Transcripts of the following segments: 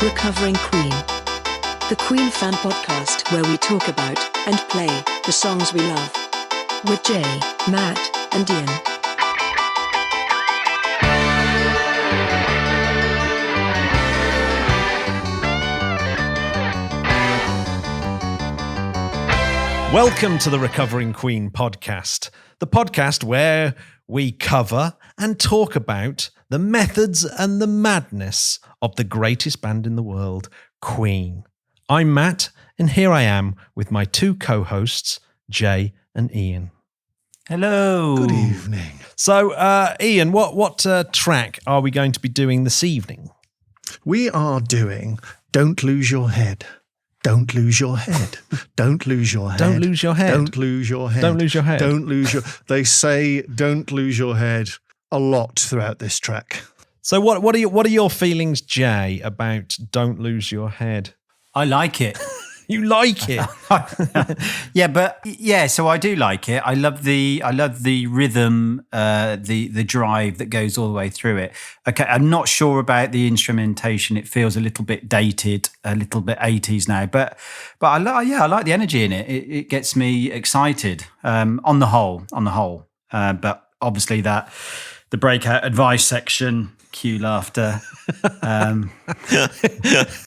Recovering Queen. The Queen fan podcast where we talk about and play the songs we love. With Jay, Matt, and Ian. Welcome to the Recovering Queen podcast, the podcast where we cover and talk about the methods and the madness of the greatest band in the world, Queen. I'm Matt, and here I am with my two co-hosts, Jay and Ian. Hello. Good evening. So, Ian, what track are we going to be doing this evening? We are doing Don't Lose Your Head. Don't lose your head. Don't lose your head. Don't lose your head. Don't lose your head. Don't lose your head. Don't lose your... They say don't lose your head a lot throughout this track. So what are your feelings, Jay, about Don't Lose Your Head? I like it. You like it? So I do like it. I love the rhythm, the drive that goes all the way through it. Okay, I'm not sure about the instrumentation. It feels a little bit dated, a little bit 80s now. But I like the energy in it. It gets me excited. On the whole. But obviously the breakout advice section, cue laughter.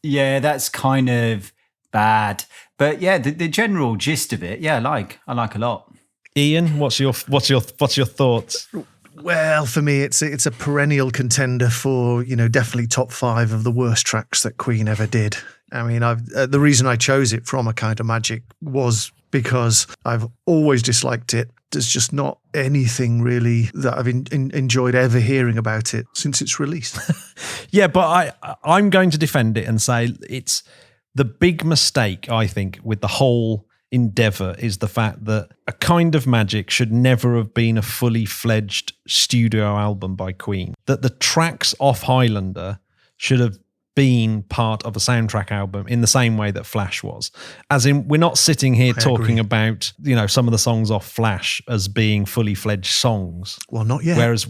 That's kind of bad, but the general gist of it, I like a lot. Ian, what's your thoughts? Well, for me, it's a perennial contender for definitely top 5 of the worst tracks that Queen ever did. I mean, the reason I chose it from A Kind of Magic was because I've always disliked it. There's just not anything really that I've enjoyed ever hearing about it since its release. Yeah, but I'm going to defend it and say it's the big mistake, I think, with the whole endeavour is the fact that A Kind of Magic should never have been a fully fledged studio album by Queen. That the tracks off Highlander should have been part of a soundtrack album in the same way that Flash was. As in, we're not sitting here talking about, some of the songs off Flash as being fully fledged songs. Well, not yet. Whereas...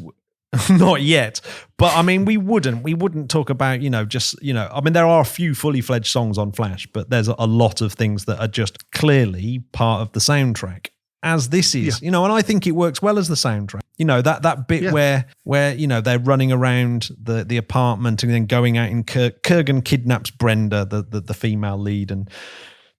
Not yet, but I mean, we wouldn't talk about, I mean, there are a few fully fledged songs on Flash, but there's a lot of things that are just clearly part of the soundtrack, as this is, and I think it works well as the soundtrack. That bit where they're running around the apartment and then going out in Kurgan kidnaps Brenda, the female lead, and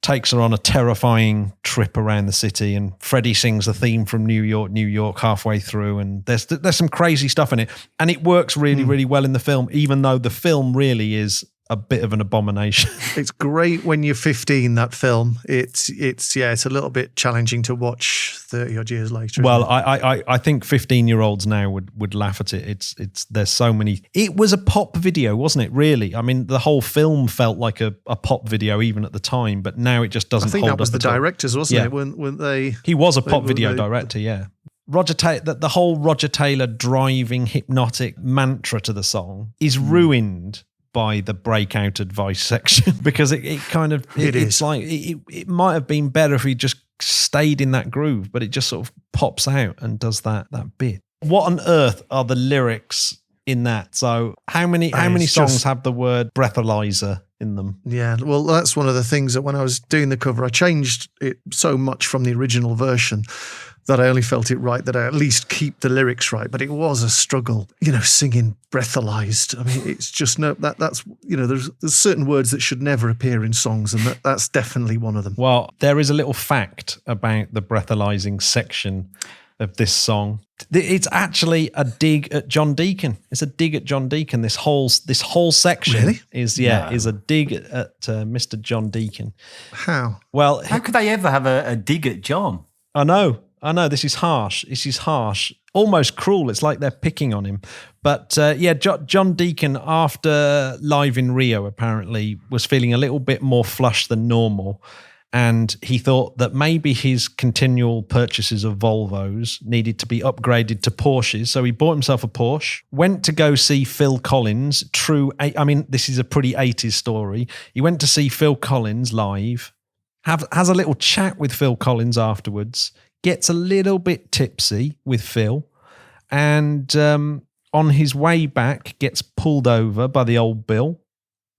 takes her on a terrifying trip around the city, and Freddie sings the theme from New York halfway through, and there's some crazy stuff in it, and it works really, really well in the film, even though the film really is a bit of an abomination. It's great when you're 15, that film. It's a little bit challenging to watch 30 odd years later. Well, I think 15-year-olds now would laugh at it. There's so many. It was a pop video, wasn't it, really? I mean, the whole film felt like a pop video even at the time, but now it just doesn't hold up. I think that was the all. directors, wasn't it? When they... He was a pop video director, yeah. The whole Roger Taylor driving hypnotic mantra to the song is ruined by the breakout advice section, because it's like it might have been better if he just stayed in that groove, but it just sort of pops out and does that bit. What on earth are the lyrics in that? So how many songs have the word breathalyzer in them? Yeah, well, that's one of the things that when I was doing the cover, I changed it so much from the original version that I only felt it right that I at least keep the lyrics right. But it was a struggle, singing breathalyzed. I mean, it's just that's there's certain words that should never appear in songs, and that's definitely one of them. Well, there is a little fact about the breathalyzing section of this song. It's actually a dig at John Deacon. It's a dig at John Deacon. This whole section is a dig at Mr. John Deacon. How? Well, how could they ever have a dig at John? I know. This is harsh. Almost cruel. It's like they're picking on him. But John Deacon, after Live in Rio, apparently was feeling a little bit more flush than normal. And he thought that maybe his continual purchases of Volvos needed to be upgraded to Porsches. So he bought himself a Porsche, went to go see Phil Collins. This is a pretty 80s story. He went to see Phil Collins live, has a little chat with Phil Collins afterwards, gets a little bit tipsy with Phil, and on his way back gets pulled over by the old Bill,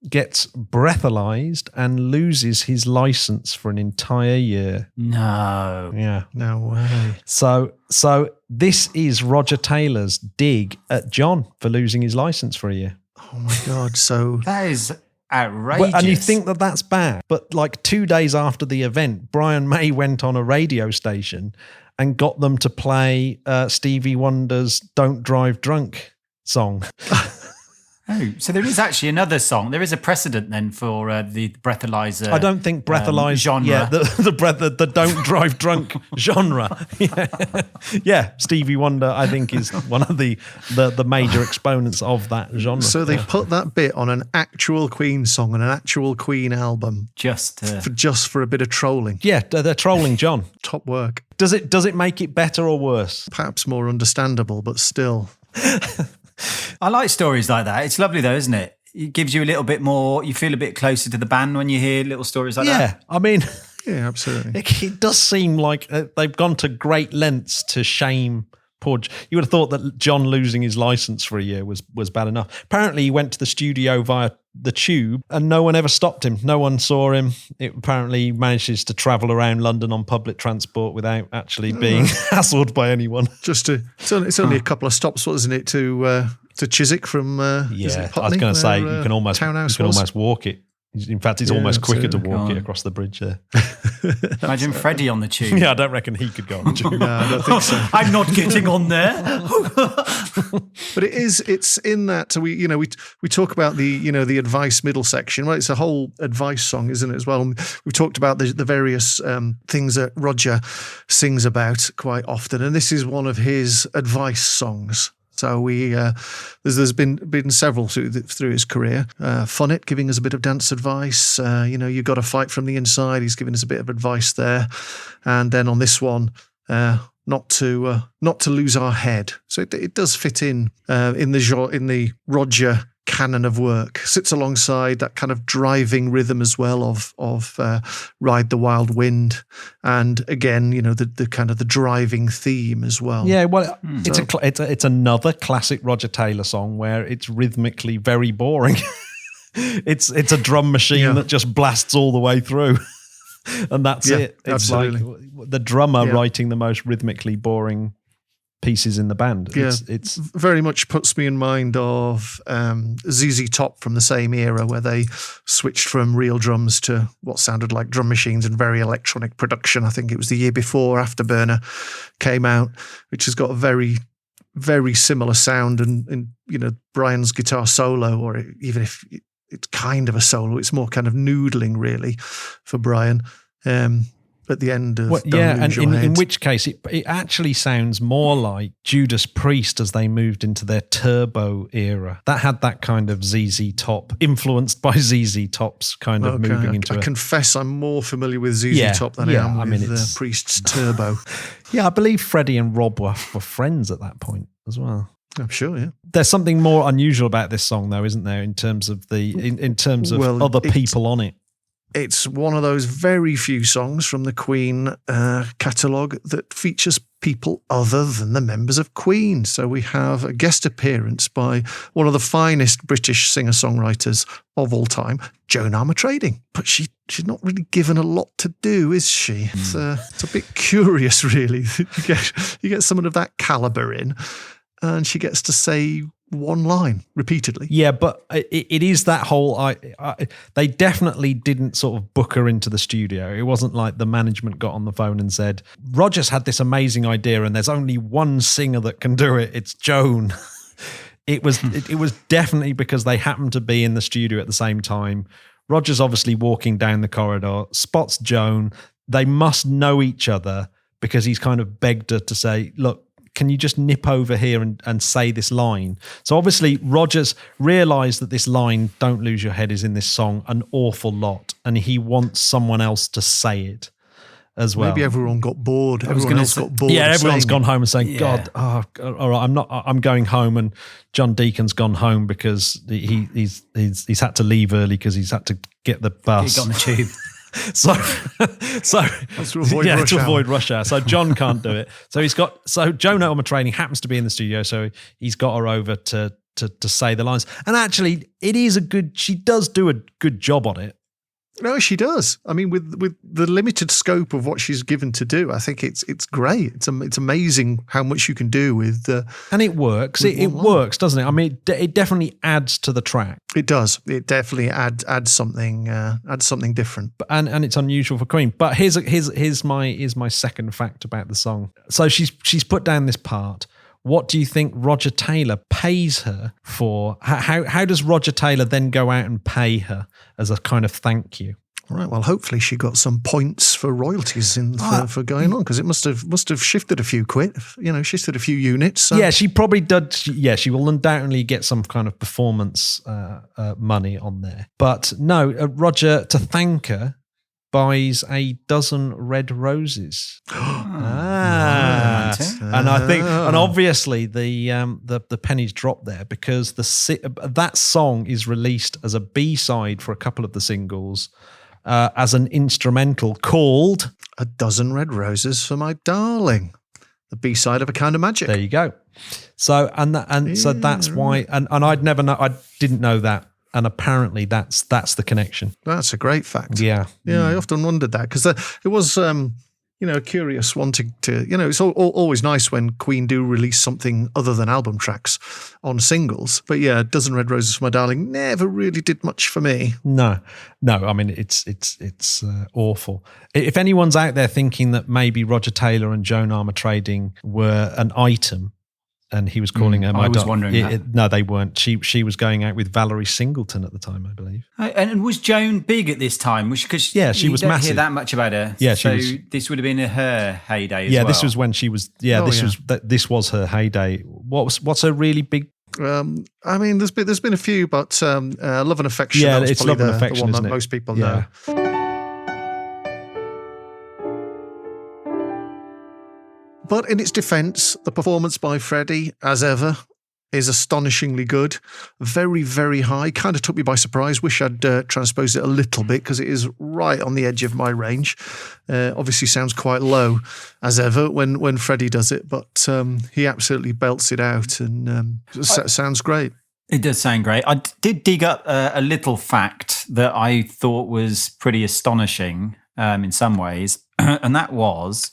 gets breathalyzed and loses his license for an entire year. No. Yeah. No way. So this is Roger Taylor's dig at John for losing his license for a year. Oh my God. So That is outrageous. And you think that that's bad, but like 2 days after the event, Brian May went on a radio station and got them to play Stevie Wonder's "Don't Drive Drunk" song. Oh, so there is actually another song. There is a precedent then for the breathalyzer. I don't think breathalyzer genre. Yeah, the "Don't Drive Drunk" genre. Yeah, Stevie Wonder, I think, is one of the major exponents of that genre. So they put that bit on an actual Queen song and an actual Queen album just for a bit of trolling. Yeah, they're trolling John. Top work. Does it make it better or worse? Perhaps more understandable, but still. I like stories like that. It's lovely though, isn't it? It gives you a little bit more, you feel a bit closer to the band when you hear little stories like that. Yeah, I mean, Yeah, absolutely. it does seem like they've gone to great lengths to shame poor. You would have thought that John losing his license for a year was bad enough. Apparently, he went to the studio via the tube, and no one ever stopped him. No one saw him. It apparently manages to travel around London on public transport without actually being hassled by anyone. It's only a couple of stops, wasn't it, to Chiswick from is it Putney, I was going to say where, you can almost walk it. In fact, it's almost quicker to walk it across the bridge there. Imagine Freddie on the tube. Yeah, I don't reckon he could go on the tube. No, I don't think so. I'm not getting on there. But it's in that we talk about the advice middle section. Well, it's a whole advice song, isn't it, as well? And we've talked about the various things that Roger sings about quite often, and this is one of his advice songs. So there's been several through his career. Bonnet giving us a bit of dance advice. You've got to fight from the inside. He's giving us a bit of advice there, and then on this one, not to lose our head. So it does fit in the Roger canon of work. Sits alongside that kind of driving rhythm as well of Ride the Wild Wind, and again, the kind of the driving theme as well. Yeah, well, it's another classic Roger Taylor song where it's rhythmically very boring. It's a drum machine that just blasts all the way through, and that's it. It's absolutely. like the drummer writing the most rhythmically boring pieces in the band. It's very much puts me in mind of ZZ Top from the same era, where they switched from real drums to what sounded like drum machines and very electronic production. I think it was the year before Afterburner came out, which has got a very, very similar sound, and Brian's guitar solo, or even if it's kind of a solo, it's more kind of noodling really for Brian. At the end of in which case it actually sounds more like Judas Priest as they moved into their turbo era. That had that kind of ZZ Top, influenced by ZZ Top's kind of moving into. I confess I'm more familiar with ZZ Top than I am with Priest's turbo. Yeah, I believe Freddie and Rob were friends at that point as well. I'm sure, yeah. There's something more unusual about this song, though, isn't there? In terms of other people on it. It's one of those very few songs from the Queen catalogue that features people other than the members of Queen. So we have a guest appearance by one of the finest British singer-songwriters of all time, Joan Armatrading. But she's not really given a lot to do, is she? It's a bit curious, really. You get someone of that calibre in, and she gets to say one line repeatedly. Yeah, but it is that whole. They definitely didn't sort of book her into the studio. It wasn't like the management got on the phone and said, "Roger's had this amazing idea, and there's only one singer that can do it. It's Joan." It was definitely because they happened to be in the studio at the same time. Roger's obviously walking down the corridor, spots Joan. They must know each other because he's kind of begged her to say, "Look, can you just nip over here and say this line?" So obviously Rogers realised that this line, "Don't lose your head," is in this song an awful lot, and he wants someone else to say it as well. Maybe everyone got bored. Everyone else got bored. Yeah, everyone's gone home and saying, "God, all right, I'm going home," and John Deacon's gone home because he's had to leave early because he's had to get the bus. He got on the tube. So to avoid rush hour. So John can't do it. So Joan Armatrading happens to be in the studio, so he's got her over to to say the lines. And actually, she does do a good job on it. No, she does. I mean, with the limited scope of what she's given to do, I think it's great. It's amazing how much you can do with. And it works. It works, doesn't it? I mean, it definitely adds to the track. It does. It definitely adds something different. And it's unusual for Queen. But here's my second fact about the song. So she's put down this part. What do you think Roger Taylor pays her for? How does Roger Taylor then go out and pay her as a kind of thank you? Right. Well, hopefully she got some points for royalties for going on, because it must have shifted a few quid. Shifted a few units. So. Yeah, she probably did. Yeah, she will undoubtedly get some kind of performance money on there. But no, Roger, to thank her, buys a dozen red roses. And I think, and obviously the pennies drop there, because that song is released as a B-side for a couple of the singles, as an instrumental called "A Dozen Red Roses for My Darling," the B-side of A Kind of Magic. There you go. So so that's why, and I didn't know that. And apparently that's the connection. That's a great fact. Yeah. Yeah, I often wondered that, because it was, curious wanting to, it's always nice when Queen do release something other than album tracks on singles. But yeah, "A Dozen Red Roses for My Darling" never really did much for me. No. I mean, it's awful. If anyone's out there thinking that maybe Roger Taylor and Joan Armatrading were an item, and he was calling her my I was wondering that. No, they weren't. She was going out with Valerie Singleton at the time, I believe. And was Joan big at this time? Because she was don't massive. Hear that much about her. Yeah, this would have been her heyday. As well. This was when she was. This was her heyday. What's her really big? I mean, there's been a few, but "Love and Affection." Yeah, it's "Love and Affection," the one isn't that it? most people Yeah. know. But in its defence, the performance by Freddie, as ever, is astonishingly good. Very, very high. Kind of took me by surprise. Wish I'd transposed it a little bit, because it is right on the edge of my range. Obviously sounds quite low, as ever, when Freddie does it, but he absolutely belts it out, and sounds great. It does sound great. I did dig up a little fact that I thought was pretty astonishing in some ways, and that was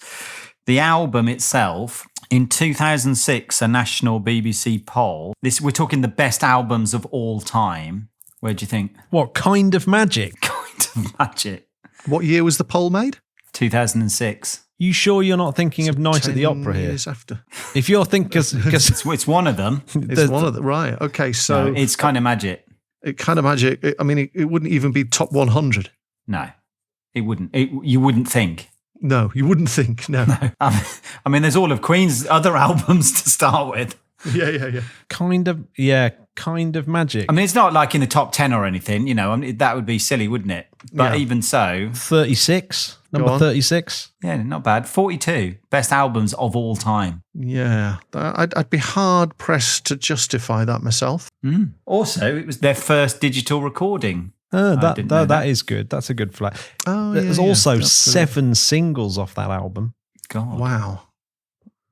the album itself. In 2006, a national BBC poll. We're talking the best albums of all time. Where do you think? What Kind of Magic? Kind of Magic. What year was the poll made? 2006. You sure you're not thinking of Night at the Opera 10 here? years after. If you're thinking, because It's one of them. It's one of them, right? Okay, so No, it's Kind of Magic. Kind of Magic. It wouldn't even be top 100. No, it wouldn't. You wouldn't think. No, you wouldn't think. No. I mean, there's all of Queen's other albums to start with. Yeah. Kind of Magic. I mean, it's not like in the top 10 or anything, that would be silly, wouldn't it? But even so. 36, number 36. Yeah, not bad. 42, best albums of all time. Yeah, I'd be hard pressed to justify that myself. Also, it was their first digital recording. That is good. That's a good flag. There's also 7 singles off that album. God. Wow.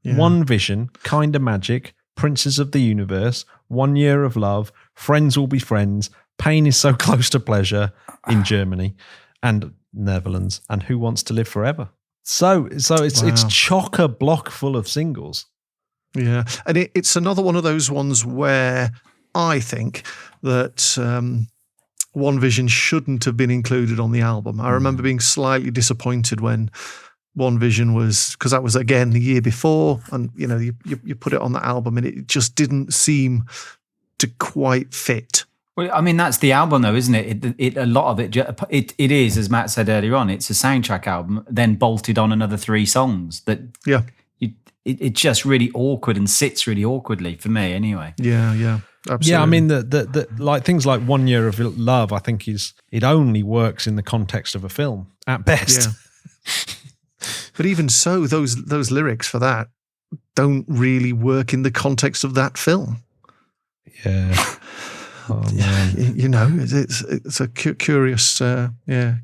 Yeah. One Vision, Kind of Magic, Princes of the Universe, 1 Year of Love, Friends Will Be Friends, Pain is So Close to Pleasure in Germany and Netherlands, and Who Wants to Live Forever. So it's chock-a-block full of singles. Yeah, and it's another one of those ones where I think that One Vision shouldn't have been included on the album. I remember being slightly disappointed when One Vision was, because that was again the year before, and you put it on the album and it just didn't seem to quite fit. Well, I mean, that's the album though, isn't it? A lot of it is, as Matt said earlier on, it's a soundtrack album, then bolted on another 3 songs that it's just really awkward and sits really awkwardly for me anyway. Yeah. Absolutely. Yeah, I mean, the like things like 1 Year of Love, I think it only works in the context of a film at best. Yeah. But even so, those lyrics for that don't really work in the context of that film. Yeah. Oh, man. It's a curious,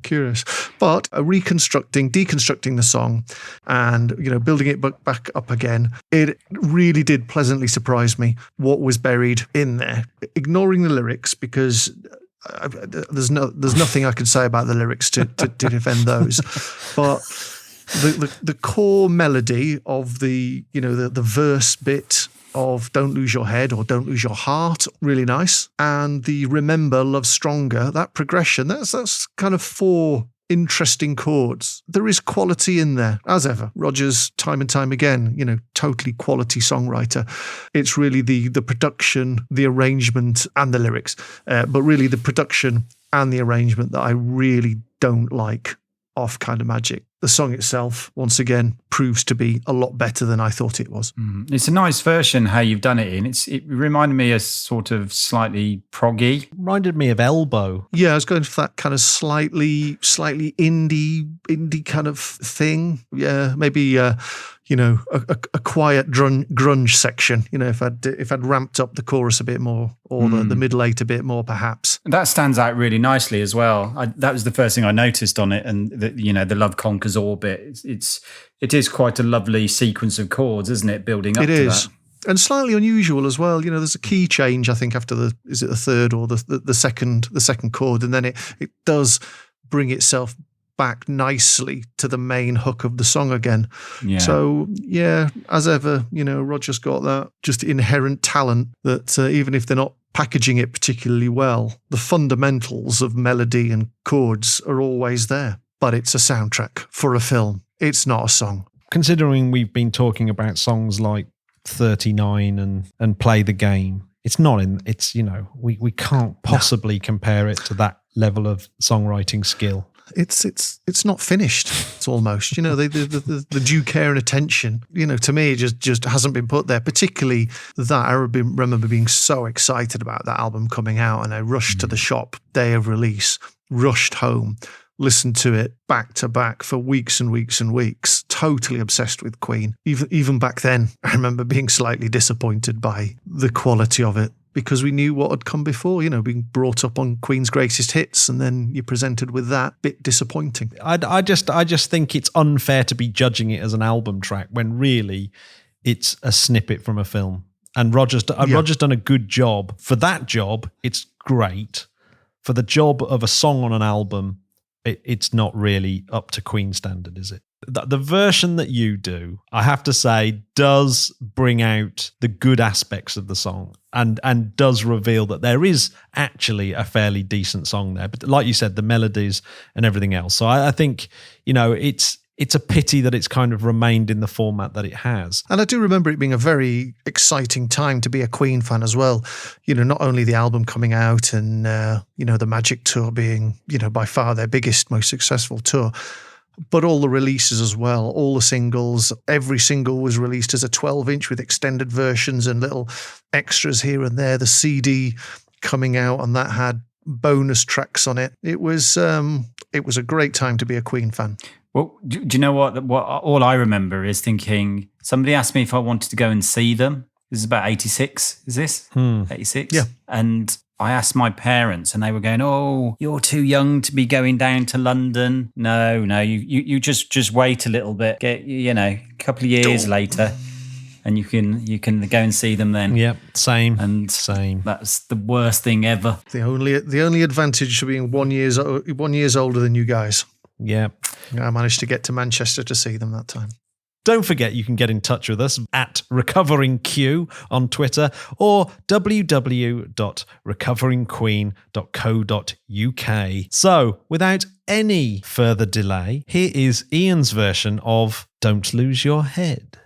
curious. But deconstructing the song and, building it back up again, it really did pleasantly surprise me what was buried in there. Ignoring the lyrics, because there's nothing I can say about the lyrics to defend those. But the core melody of the verse bit of Don't Lose Your Head or Don't Lose Your Heart, really nice. And the Remember, Love Stronger, that progression, that's kind of 4 interesting chords. There is quality in there, as ever. Rodgers, time and time again, totally quality songwriter. It's really the production, the arrangement, and the lyrics. But really the production and the arrangement that I really don't like off Kind of Magic. The song itself, once again, proves to be a lot better than I thought it was. It's a nice version how you've done it in. It reminded me of sort of slightly proggy. Reminded me of Elbow. Yeah, I was going for that kind of slightly indie kind of thing. Yeah, maybe a quiet grunge section. If I'd ramped up the chorus a bit more, or the middle 8 a bit more, perhaps. That stands out really nicely as well. That was the first thing I noticed on it, and the Love Conquers Orbit. It is quite a lovely sequence of chords, isn't it? Building up. It is. That. And slightly unusual as well. There's a key change, I think, after the third or the second chord, and then it does bring itself back nicely to the main hook of the song again. Yeah. So, as ever, Rodgers got that just inherent talent that even if they're not packaging it particularly well, the fundamentals of melody and chords are always there. But it's a soundtrack for a film. It's not a song. Considering we've been talking about songs like 39 and Play the Game, we can't possibly compare it to that level of songwriting skill. It's not finished. It's almost, the due care and attention, to me, it just hasn't been put there. Particularly that I remember being so excited about that album coming out, and I rushed to the shop day of release, rushed home, listened to it back to back for weeks and weeks and weeks, totally obsessed with Queen. Even back then, I remember being slightly disappointed by the quality of it, because we knew what had come before, being brought up on Queen's greatest hits, and then you're presented with that. Bit disappointing. I just think it's unfair to be judging it as an album track when really it's a snippet from a film. And Rodgers done a good job. For that job, it's great. For the job of a song on an album, it's not really up to Queen standard, is it? The version that you do, I have to say, does bring out the good aspects of the song and does reveal that there is actually a fairly decent song there. But like you said, the melodies and everything else. So I think, it's a pity that it's kind of remained in the format that it has. And I do remember it being a very exciting time to be a Queen fan as well. Not only the album coming out and, the Magic Tour being, by far their biggest, most successful tour, but all the releases as well, all the singles. Every single was released as a 12-inch with extended versions and little extras here and there. The CD coming out, and that had bonus tracks on it. It was a great time to be a Queen fan. Well, do you know what all I remember is thinking, somebody asked me if I wanted to go and see them. This is about 86, is this? 86? Yeah. And I asked my parents, and they were going, "Oh, you're too young to be going down to London. No, you just wait a little bit. Get a couple of years later, and you can go and see them then." Yep, same. That's the worst thing ever. The only advantage to being 1 year older than you guys. Yeah, I managed to get to Manchester to see them that time. Don't forget you can get in touch with us at RecoveringQ on Twitter or www.recoveringqueen.co.uk. So, without any further delay, here is Ian's version of Don't Lose Your Head.